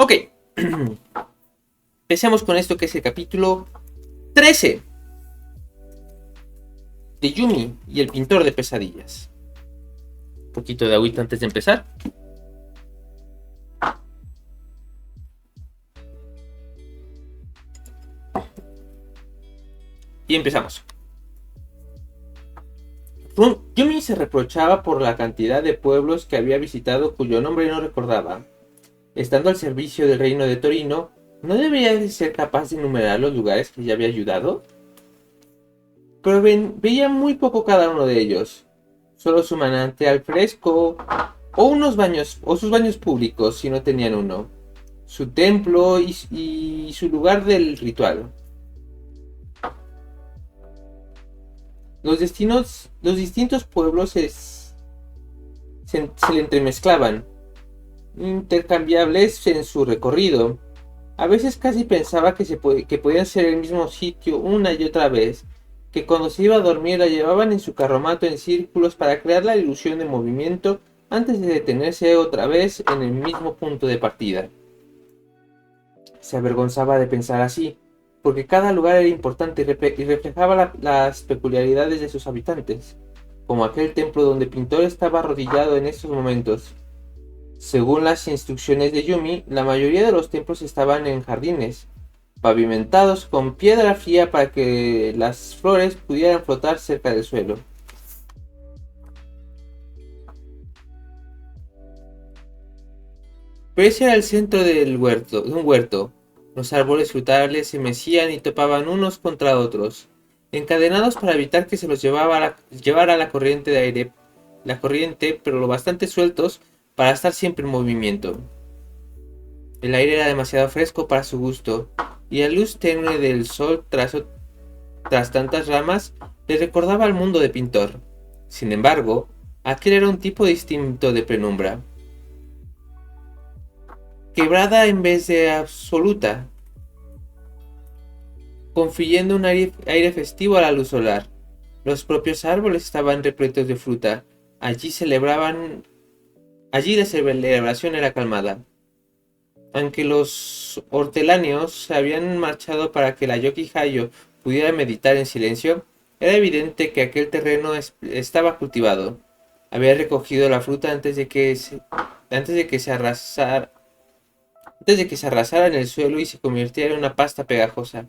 Ok. Empecemos con esto que es el capítulo 13 de Yumi y el pintor de pesadillas. Un poquito de agüita antes de empezar. Y empezamos. Yumi se reprochaba por la cantidad de pueblos que había visitado cuyo nombre no recordaba. Estando al servicio del reino de Torino, ¿no debería de ser capaz de enumerar los lugares que ya había ayudado? Pero veía muy poco cada uno de ellos. Solo su manantial fresco, o sus baños públicos si no tenían uno, su templo y su lugar del ritual. Los distintos pueblos se le entremezclaban, intercambiables en su recorrido. A veces casi pensaba que podían ser el mismo sitio una y otra vez, que cuando se iba a dormir la llevaban en su carromato en círculos para crear la ilusión de movimiento antes de detenerse otra vez en el mismo punto de partida. Se avergonzaba de pensar así, porque cada lugar era importante y reflejaba las peculiaridades de sus habitantes, como aquel templo donde Pintor estaba arrodillado en estos momentos. Según las instrucciones de Yumi, la mayoría de los templos estaban en jardines, pavimentados con piedra fría para que las flores pudieran flotar cerca del suelo. Pero ese era el centro de un huerto. Los árboles frutales se mecían y topaban unos contra otros, encadenados para evitar que se los llevara la corriente de aire, pero lo bastante sueltos para estar siempre en movimiento. El aire era demasiado fresco para su gusto, y la luz tenue del sol tras tantas ramas le recordaba al mundo de Pintor. Sin embargo, aquel era un tipo distinto de penumbra. Quebrada en vez de absoluta, confiriendo un aire festivo a la luz solar. Los propios árboles estaban repletos de fruta. Allí la celebración era calmada. Aunque los hortelanos se habían marchado para que la Yoki Hayo pudiera meditar en silencio, era evidente que aquel terreno estaba cultivado. Había recogido la fruta antes de que se arrasara en el suelo y se convirtiera en una pasta pegajosa.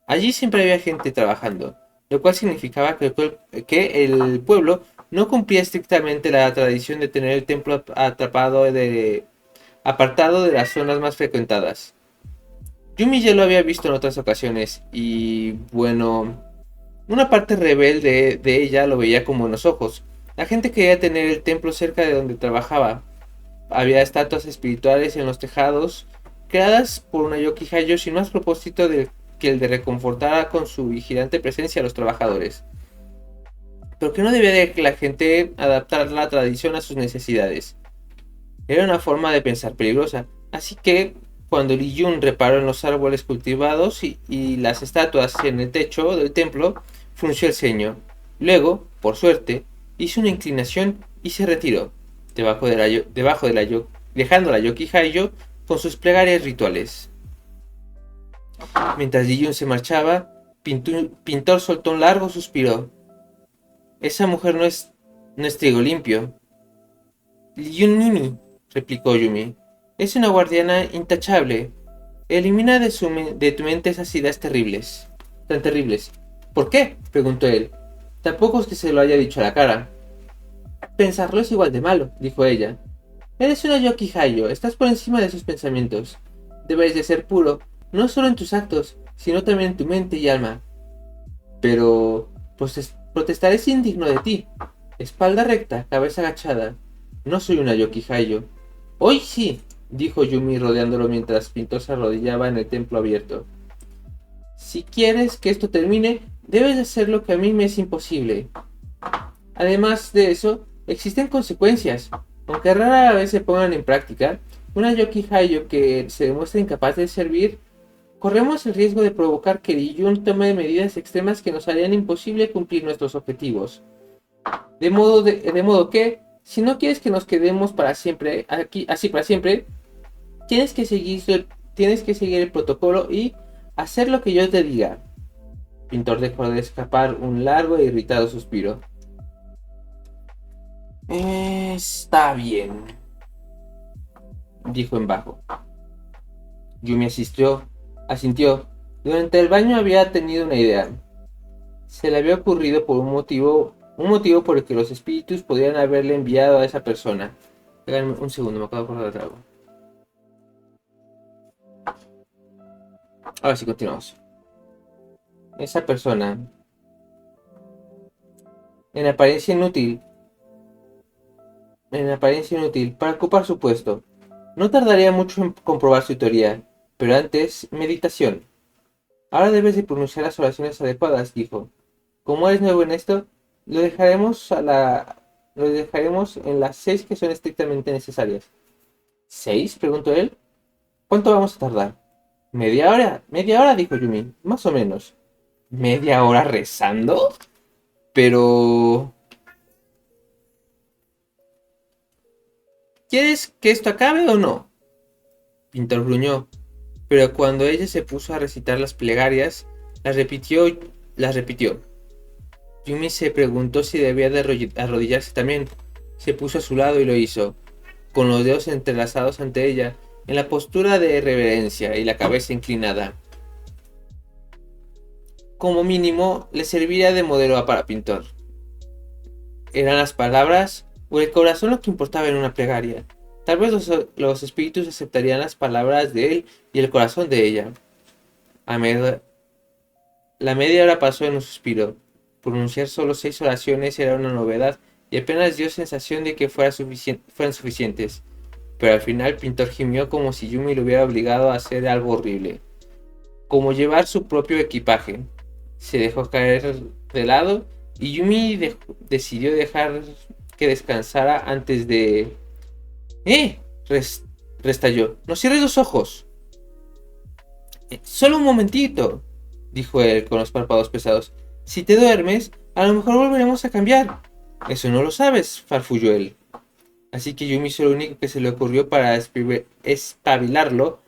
Allí siempre había gente trabajando, lo cual significaba que el pueblo no cumplía estrictamente la tradición de tener el templo apartado de las zonas más frecuentadas. Yumi ya lo había visto en otras ocasiones y, bueno, una parte rebelde de ella lo veía con buenos ojos. La gente quería tener el templo cerca de donde trabajaba. Había estatuas espirituales en los tejados, creadas por una Yoki Hayo sin más propósito que el de reconfortar con su vigilante presencia a los trabajadores. Pero que no debía de que la gente adaptar la tradición a sus necesidades. Era una forma de pensar peligrosa, así que cuando Li Yun reparó en los árboles cultivados y las estatuas en el techo del templo, frunció el ceño. Luego, por suerte, hizo una inclinación y se retiró, dejando la Yoki Hayo con sus plegarias rituales. Mientras Li Yun se marchaba, Pintor soltó un largo suspiro. Esa mujer no es trigo limpio. Li Yun Nimi, replicó Yumi. Es una guardiana intachable. Elimina de tu mente esas ideas tan terribles. ¿Por qué?, preguntó él. Tampoco es que se lo haya dicho a la cara. Pensarlo es igual de malo, dijo ella. Eres una Yoki Hayo, estás por encima de esos pensamientos. Debes de ser puro, no solo en tus actos, sino también en tu mente y alma. Pero protestaré sin indigno de ti. Espalda recta, cabeza agachada. No soy una Yoki Hayo. Hoy sí, dijo Yumi rodeándolo mientras Pintor se arrodillaba en el templo abierto. Si quieres que esto termine, debes hacer lo que a mí me es imposible. Además de eso, existen consecuencias. Aunque rara vez se pongan en práctica, una Yoki Hayo que se demuestra incapaz de servir, corremos el riesgo de provocar que Li Yun tome medidas extremas que nos harían imposible cumplir nuestros objetivos. De modo que, si no quieres que nos quedemos para siempre, así para siempre, Tienes que seguir el protocolo y hacer lo que yo te diga. Pintor dejó de escapar un largo e irritado suspiro. Está bien, dijo en bajo. Yumi asintió. Durante el baño había tenido una idea. Se le había ocurrido por un motivo por el que los espíritus podrían haberle enviado a esa persona. Háganme un segundo, me acabo de acordar de algo. Ahora sí, continuamos. Esa persona, en apariencia inútil, para ocupar su puesto. No tardaría mucho en comprobar su teoría, pero antes, meditación. Ahora debes de pronunciar las oraciones adecuadas, dijo. Como eres nuevo en esto, lo dejaremos en las 6 que son estrictamente necesarias. ¿6?, preguntó él. ¿Cuánto vamos a tardar? Media hora, dijo Yumi, más o menos. ¿Media hora rezando? Pero... ¿quieres que esto acabe o no? Pintor gruñó, pero cuando ella se puso a recitar las plegarias, las repitió. Yumi se preguntó si debía de arrodillarse también. Se puso a su lado y lo hizo, con los dedos entrelazados ante ella, en la postura de reverencia y la cabeza inclinada. Como mínimo, le serviría de modelo para pintor. ¿Eran las palabras o el corazón lo que importaba en una plegaria? Tal vez los espíritus aceptarían las palabras de él y el corazón de ella. La media hora pasó en un suspiro. Pronunciar solo 6 oraciones era una novedad y apenas dio sensación de que fueran suficientes. Pero al final el pintor gimió como si Yumi lo hubiera obligado a hacer algo horrible. Como llevar su propio equipaje. Se dejó caer de lado y Yumi decidió dejar que descansara antes de... Restalló. No cierres los ojos. Solo un momentito, dijo él con los párpados pesados. Si te duermes, a lo mejor volveremos a cambiar. Eso no lo sabes, farfulló él. Así que Yumi hizo lo único que se le ocurrió para espabilarlo.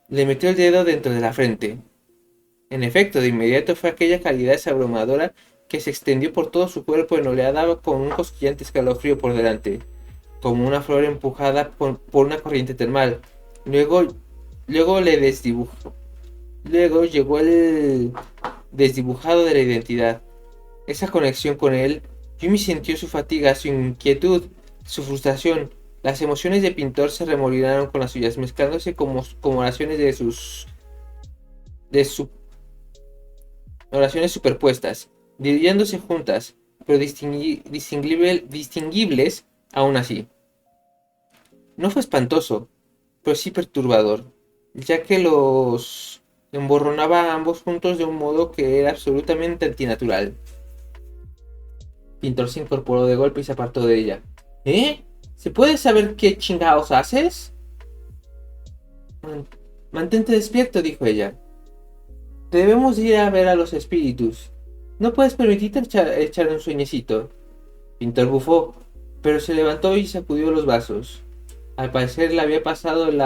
Le metió el dedo dentro de la frente. En efecto, de inmediato fue aquella calidez abrumadora que se extendió por todo su cuerpo y no le daba con un cosquillante escalofrío por delante, como una flor empujada por una corriente termal. Luego llegó el desdibujado de la identidad. Esa conexión con él, Yumi sintió su fatiga, su inquietud, su frustración. Las emociones de pintor se remolinaron con las suyas, mezclándose como oraciones oraciones superpuestas, diluyéndose juntas, pero distinguibles aún así. No fue espantoso, pero sí perturbador, ya que los emborronaba a ambos juntos de un modo que era absolutamente antinatural. Pintor se incorporó de golpe y se apartó de ella. ¿Se puede saber qué chingados haces? Mantente despierto, dijo ella. Debemos ir a ver a los espíritus. No puedes permitirte echar un sueñecito. Pintor bufó, pero se levantó y sacudió los vasos. Al parecer le había pasado el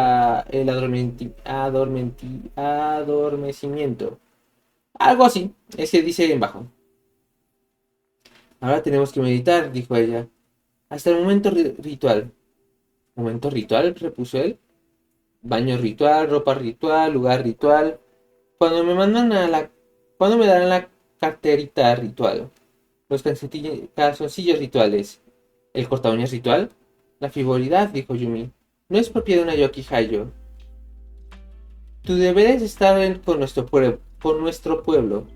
adormecimiento. Algo así, ese dice en bajo. Ahora tenemos que meditar, dijo ella. Hasta el momento ritual. ¿Momento ritual?, repuso él. Baño ritual, ropa ritual, lugar ritual. Cuando me darán la carterita ritual? Los calzoncillos rituales. ¿El corta uñas ritual? La frivolidad, dijo Yumi, no es propia de una Yoki Hayo. Tu deber es estar con nuestro pueblo.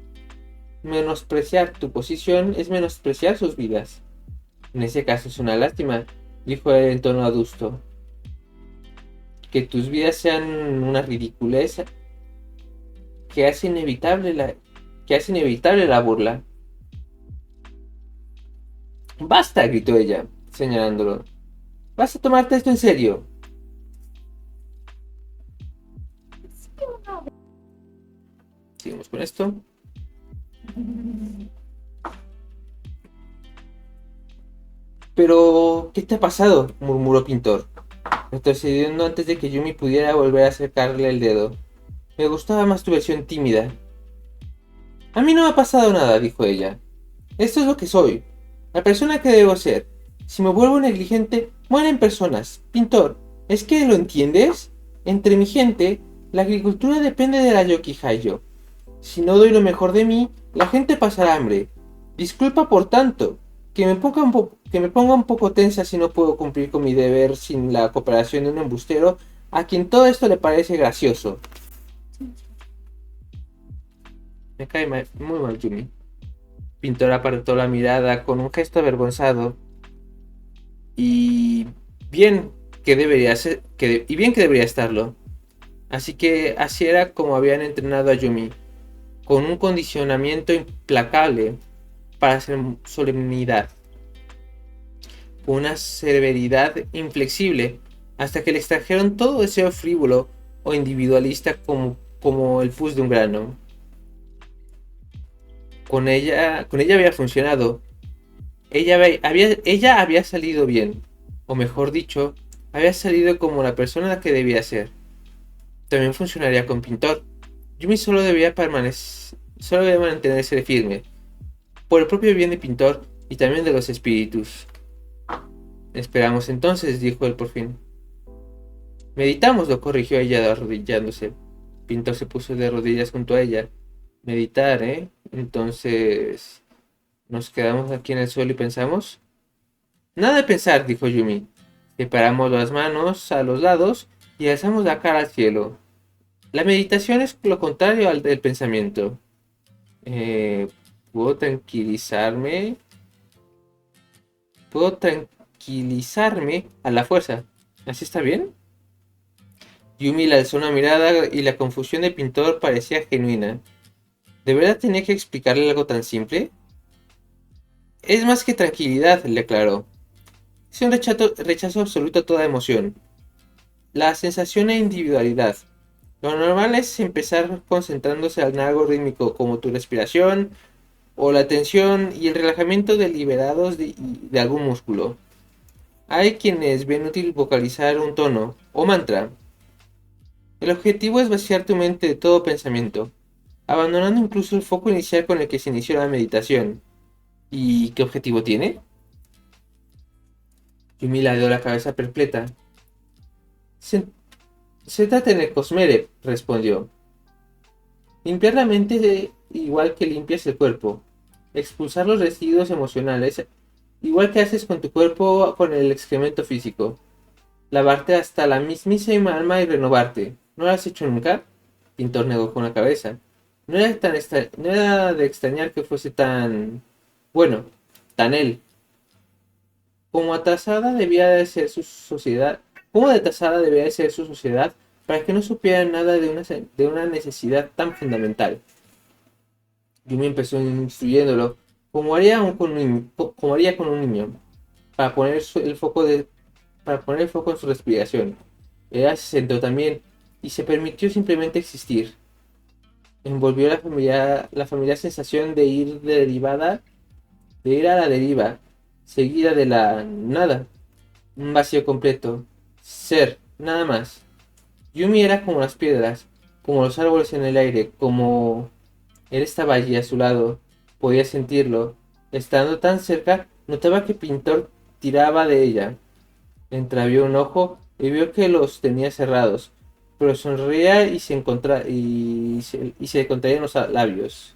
Menospreciar tu posición es menospreciar sus vidas. En ese caso es una lástima, dijo él en tono adusto. Que tus vidas sean una ridiculez que hace inevitable la burla. ¡Basta!, gritó ella, señalándolo. ¿Vas a tomarte esto en serio? Seguimos con esto. Pero, ¿qué te ha pasado?, murmuró Pintor. retrocediendo antes de que Yumi pudiera volver a acercarle el dedo. Me gustaba más tu versión tímida. A mí no me ha pasado nada, dijo ella. Esto es lo que soy, la persona que debo ser. Si me vuelvo negligente, mueren personas. Pintor, ¿es que lo entiendes? Entre mi gente, la agricultura depende de la Yokihayo. Si no doy lo mejor de mí, la gente pasará hambre. Disculpa por tanto, que me ponga un poco tensa si no puedo cumplir con mi deber sin la cooperación de un embustero a quien todo esto le parece gracioso. Me cae muy mal Yumi. Pintor apartó la mirada con un gesto avergonzado. Y bien que debería ser, y bien que debería estarlo. Así que así era como habían entrenado a Yumi, con un condicionamiento implacable para hacer solemnidad, una severidad inflexible, hasta que le extrajeron todo deseo frívolo o individualista como el pus de un grano. Con ella había funcionado. Ella había salido bien, o mejor dicho, había salido como la persona que debía ser. También funcionaría con Pintor. Yumi solo debía mantenerse firme, por el propio bien de Pintor y también de los espíritus. Esperamos entonces, dijo él por fin. Meditamos, lo corrigió ella arrodillándose. Pintor se puso de rodillas junto a ella. Meditar, ¿eh? Entonces, ¿nos quedamos aquí en el suelo y pensamos? Nada de pensar, dijo Yumi. Separamos las manos a los lados y alzamos la cara al cielo. La meditación es lo contrario al del pensamiento. Eh, ¿Puedo tranquilizarme? Puedo tranquilizarme a la fuerza. ¿Así está bien? Yumi le alzó una mirada y la confusión del pintor parecía genuina. ¿De verdad tenía que explicarle algo tan simple? Es más que tranquilidad, le aclaró. Es un rechazo absoluto a toda emoción. La sensación e individualidad. Lo normal es empezar concentrándose en algo rítmico como tu respiración o la tensión y el relajamiento deliberados de algún músculo. Hay quienes ven útil vocalizar un tono o mantra. El objetivo es vaciar tu mente de todo pensamiento, abandonando incluso el foco inicial con el que se inició la meditación. ¿Y qué objetivo tiene? Yumi le dio la cabeza perpleja. Siéntate en el Cosmere, respondió. Limpiar la mente igual que limpias el cuerpo. Expulsar los residuos emocionales, igual que haces con tu cuerpo con el excremento físico. Lavarte hasta la mismísima alma y renovarte. ¿No lo has hecho nunca? Pintor negó con la cabeza. No era de extrañar que fuese tan... bueno, tan él. Como atrasada debía de ser su sociedad. ¿Cómo de atrasada debía de ser su sociedad para que no supiera nada de una necesidad tan fundamental? Yumi empezó instruyéndolo, como haría con un niño, para poner para poner el foco en su respiración. Ella se sentó también y se permitió simplemente existir. Envolvió la familiar sensación de ir a la deriva, seguida de la nada, un vacío completo, ser, nada más. Yumi era como las piedras, como los árboles en el aire, como él estaba allí a su lado, podía sentirlo. Estando tan cerca, notaba que Pintor tiraba de ella. Entreabrió un ojo y vio que los tenía cerrados, pero sonreía y se contraían los labios.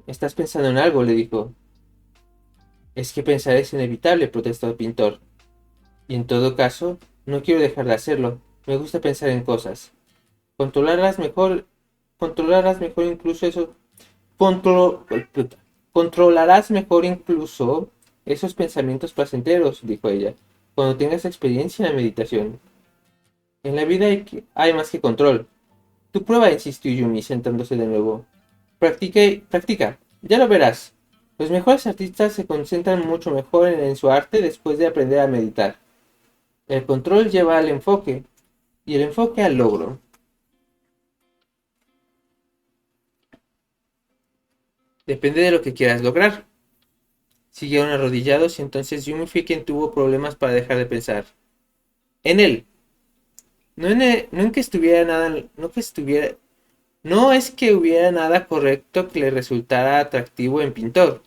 ¿Estás pensando en algo?, le dijo. Es que pensar es inevitable, protestó el Pintor. Y en todo caso, no quiero dejar de hacerlo. Me gusta pensar en cosas. Controlarlas mejor, controlarlas mejor incluso eso, contro- controlarás mejor incluso esos pensamientos placenteros, dijo ella, cuando tengas experiencia en la meditación. En la vida hay más que control. Tu prueba, insistió Yumi, sentándose de nuevo. Practica, ya lo verás. Los mejores artistas se concentran mucho mejor en su arte después de aprender a meditar. El control lleva al enfoque y el enfoque al logro. Depende de lo que quieras lograr. Siguieron arrodillados y entonces Yumi fue quien tuvo problemas para dejar de pensar. En él. No en que estuviera nada, no es que hubiera nada correcto que le resultara atractivo en pintor.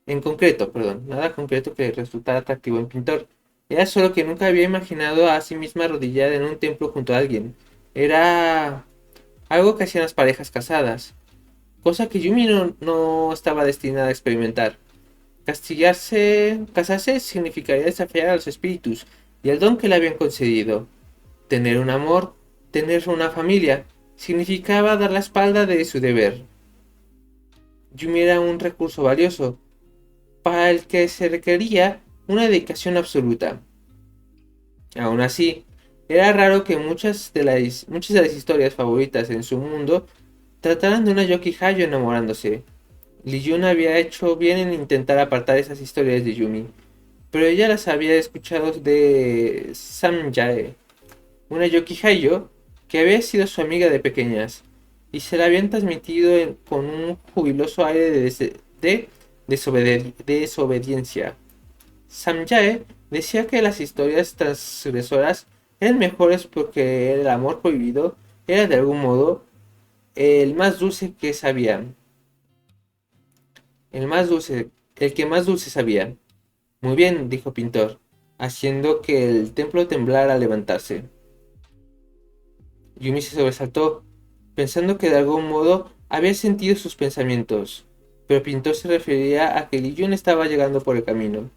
En concreto, perdón, nada concreto que le resultara atractivo en pintor. Era solo que nunca había imaginado a sí misma arrodillada en un templo junto a alguien. Era algo que hacían las parejas casadas, cosa que Yumi no estaba destinada a experimentar. Casarse significaría desafiar a los espíritus y el don que le habían concedido. Tener un amor, tener una familia, significaba dar la espalda de su deber. Yumi era un recurso valioso, para el que se requería una dedicación absoluta. Aún así, era raro que muchas de las historias favoritas en su mundo trataran de una Yoki Hayo enamorándose. Lee Jun había hecho bien en intentar apartar esas historias de Yumi, pero ella las había escuchado de Sam Jae, una Yoki Hayo que había sido su amiga de pequeñas, y se la habían transmitido con un jubiloso aire de desobediencia. Sam Jae decía que las historias transgresoras eran mejores porque el amor prohibido era de algún modo el más dulce que sabían. El que más dulce sabía. Muy bien, dijo Pintor, haciendo que el templo temblara al levantarse. Yumi se sobresaltó, pensando que de algún modo había sentido sus pensamientos, pero Pintor se refería a que Lee Jun estaba llegando por el camino.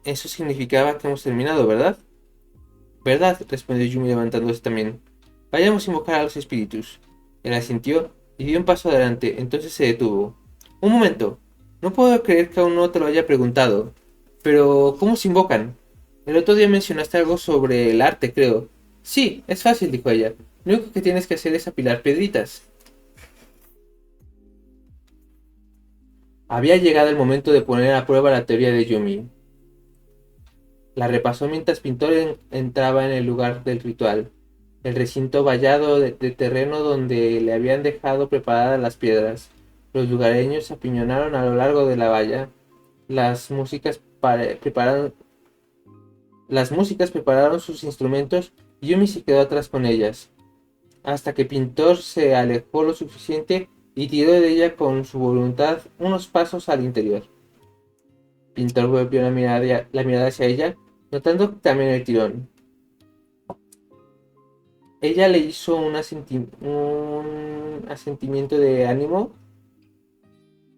Eso significaba que hemos terminado, ¿verdad? ¿Verdad? Respondió Yumi levantándose también. Vayamos a invocar a los espíritus. Él asintió y dio un paso adelante, entonces se detuvo. Un momento. No puedo creer que aún no te lo haya preguntado. Pero, ¿cómo se invocan? El otro día mencionaste algo sobre el arte, creo. Sí, es fácil, dijo ella. Lo único que tienes que hacer es apilar piedritas. Había llegado el momento de poner a prueba la teoría de Yumi. La repasó mientras Pintor entraba en el lugar del ritual, el recinto vallado de terreno donde le habían dejado preparadas las piedras. Los lugareños se apiñonaron a lo largo de la valla. Las músicas, prepararon, las músicas prepararon sus instrumentos y Yumi se quedó atrás con ellas, hasta que Pintor se alejó lo suficiente y tiró de ella con su voluntad unos pasos al interior. Pintor volvió la mirada hacia ella, notando también el tirón. Ella le hizo un asentimiento de ánimo.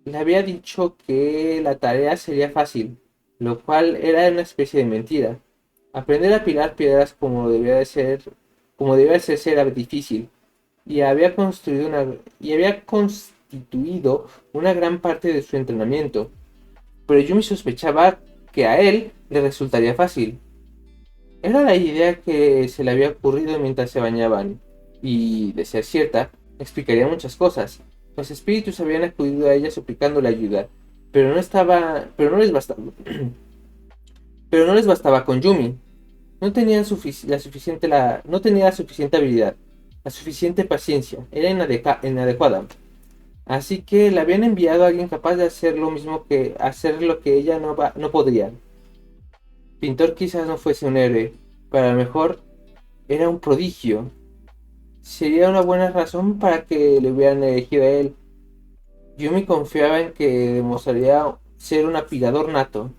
Le había dicho que la tarea sería fácil, lo cual era una especie de mentira. Aprender a apilar piedras como debía de ser era difícil, y había constituido una gran parte de su entrenamiento. Pero Yumi sospechaba que a él le resultaría fácil. Era la idea que se le había ocurrido mientras se bañaban, y, de ser cierta, explicaría muchas cosas. Los espíritus habían acudido a ella suplicándole ayuda, pero no les bastaba con Yumi. No tenía la suficiente habilidad, la suficiente paciencia, era inadecuada. Así que le habían enviado a alguien capaz de hacer lo que ella no podría. Pintor quizás no fuese un héroe, pero a lo mejor era un prodigio. Sería una buena razón para que le hubieran elegido a él. Yumi confiaba en que demostraría ser un apilador nato,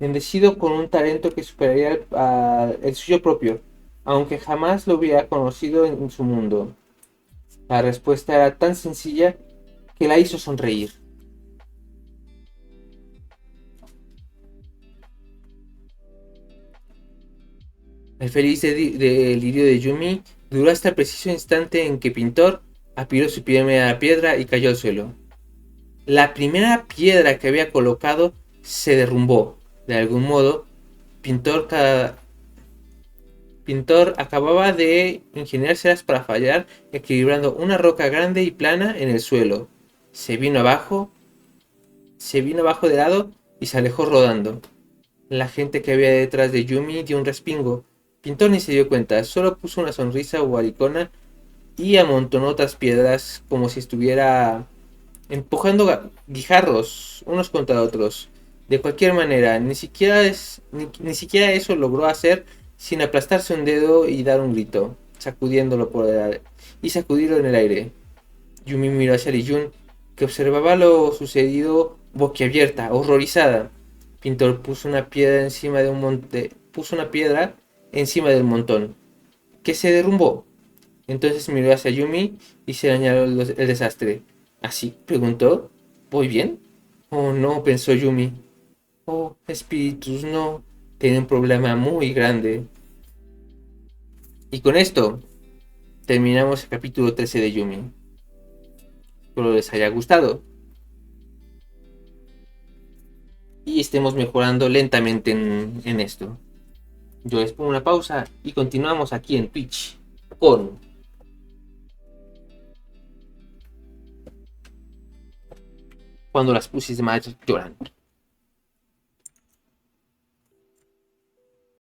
bendecido con un talento que superaría el suyo propio, aunque jamás lo hubiera conocido en su mundo. La respuesta era tan sencilla que la hizo sonreír. El feliz delirio de Yumi duró hasta el preciso instante en que Pintor apiló su primera piedra y cayó al suelo. La primera piedra que había colocado se derrumbó. De algún modo, Pintor, Pintor acababa de ingeniárselas para fallar, equilibrando una roca grande y plana en el suelo. Se vino abajo de lado y se alejó rodando. La gente que había detrás de Yumi dio un respingo. Pintor ni se dio cuenta, solo puso una sonrisa guaricona y amontonó otras piedras como si estuviera empujando guijarros unos contra otros. De cualquier manera, ni siquiera eso logró hacer sin aplastarse un dedo y dar un grito, sacudirlo en el aire. Yumi miró hacia Lee-jun, que observaba lo sucedido boquiabierta, horrorizada. Pintor puso una piedra encima del montón, que se derrumbó. Entonces miró hacia Yumi y se señaló el desastre. ¿Así? Preguntó. ¿Voy bien? Oh no, pensó Yumi. Oh, espíritus, no. Tiene un problema muy grande. Y con esto terminamos el capítulo 13 de Yumi. Espero les haya gustado y estemos mejorando lentamente en esto. Yo les pongo una pausa y continuamos aquí en Twitch con Cuando las pussies más lloran.